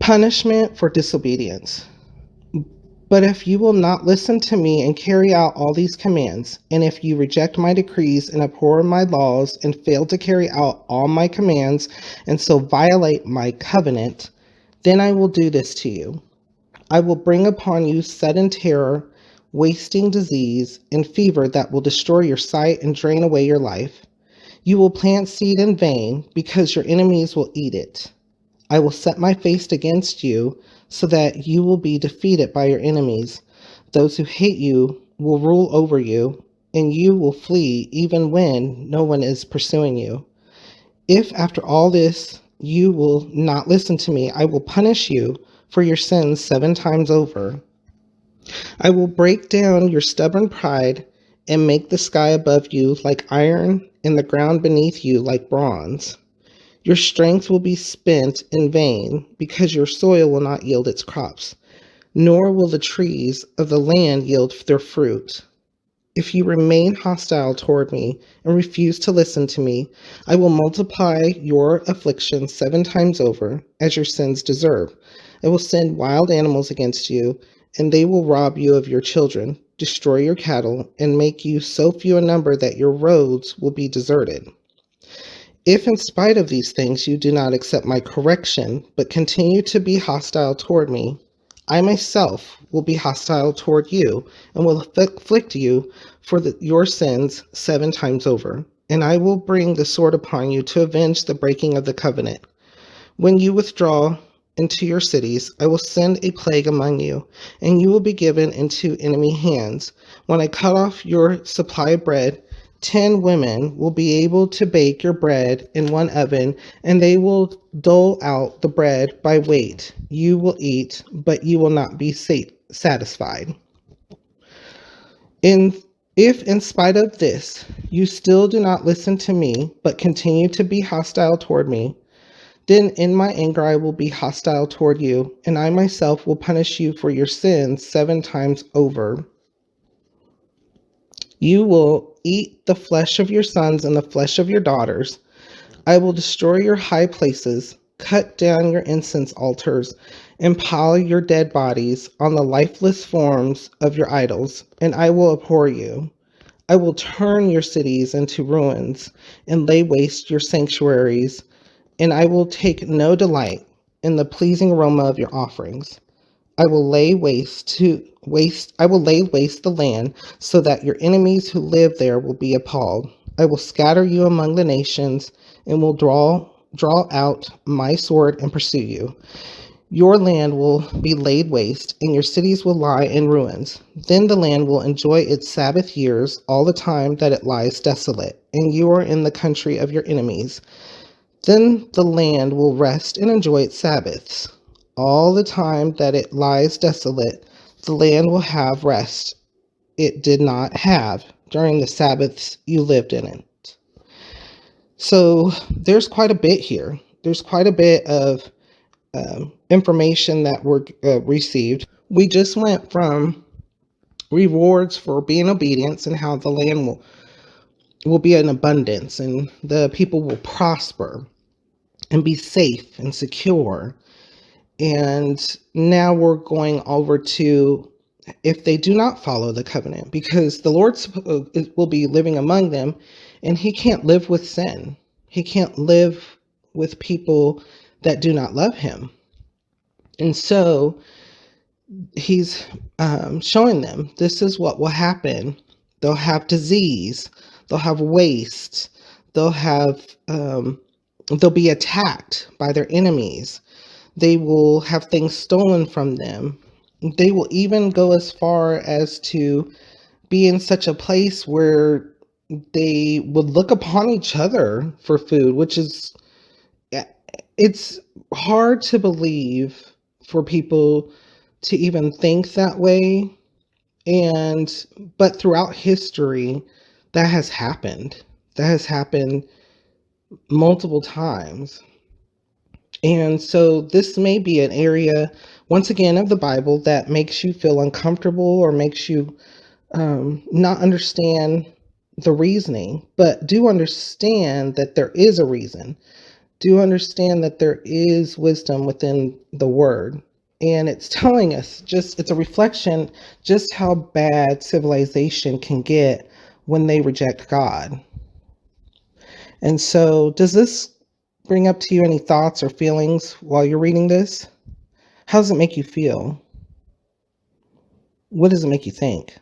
Punishment for disobedience. But if you will not listen to me and carry out all these commands, and if you reject my decrees and abhor my laws and fail to carry out all my commands and so violate my covenant, then I will do this to you. I will bring upon you sudden terror, wasting disease, and fever that will destroy your sight and drain away your life. You will plant seed in vain because your enemies will eat it. I will set my face against you so that you will be defeated by your enemies. Those who hate you will rule over you, and you will flee even when no one is pursuing you. If after all this you will not listen to me, I will punish you for your sins 7 times over. I will break down your stubborn pride and make the sky above you like iron and the ground beneath you like bronze. Your strength will be spent in vain because your soil will not yield its crops, nor will the trees of the land yield their fruit. If you remain hostile toward me and refuse to listen to me, I will multiply your affliction 7 times over, as your sins deserve. I will send wild animals against you, and they will rob you of your children, destroy your cattle, and make you so few in number that your roads will be deserted. If in spite of these things you do not accept my correction, but continue to be hostile toward me, I myself will be hostile toward you and will afflict you for your sins 7 times over. And I will bring the sword upon you to avenge the breaking of the covenant. When you withdraw into your cities, I will send a plague among you, and you will be given into enemy hands. When I cut off your supply of bread, 10 women will be able to bake your bread in one oven, and they will dole out the bread by weight. You will eat, but you will not be satisfied. If in spite of this you still do not listen to me, but continue to be hostile toward me, then in my anger I will be hostile toward you, and I myself will punish you for your sins 7 times over. You will eat the flesh of your sons and the flesh of your daughters. I will destroy your high places, cut down your incense altars, and pile your dead bodies on the lifeless forms of your idols, and I will abhor you. I will turn your cities into ruins and lay waste your sanctuaries, and I will take no delight in the pleasing aroma of your offerings. I will lay waste the land so that your enemies who live there will be appalled. I will scatter you among the nations and will draw out my sword and pursue you. Your land will be laid waste and your cities will lie in ruins. Then the land will enjoy its Sabbath years all the time that it lies desolate, and you are in the country of your enemies. Then the land will rest and enjoy its Sabbaths. All the time that it lies desolate, the land will have rest it did not have during the Sabbaths you lived in it. So there's quite a bit here. There's quite a bit of information that were received. We just went from rewards for being obedience and how the land will be in abundance and the people will prosper and be safe and secure. And now we're going over to if they do not follow the covenant, because the Lord will be living among them, and he can't live with sin. He can't live with people that do not love him. And so he's showing them this is what will happen. They'll have disease. They'll have waste. They'll be attacked by their enemies. They will have things stolen from them. They will even go as far as to be in such a place where they would look upon each other for food, which is, it's hard to believe for people to even think that way. But throughout history, that has happened. That has happened multiple times. And so this may be an area, once again, of the Bible that makes you feel uncomfortable or makes you not understand the reasoning, but do understand that there is a reason. do understand that there is wisdom within the word. And it's telling us, just it's a reflection just how bad civilization can get when they reject God. And so, does this bring up to you any thoughts or feelings while you're reading this? How does it make you feel? What does it make you think?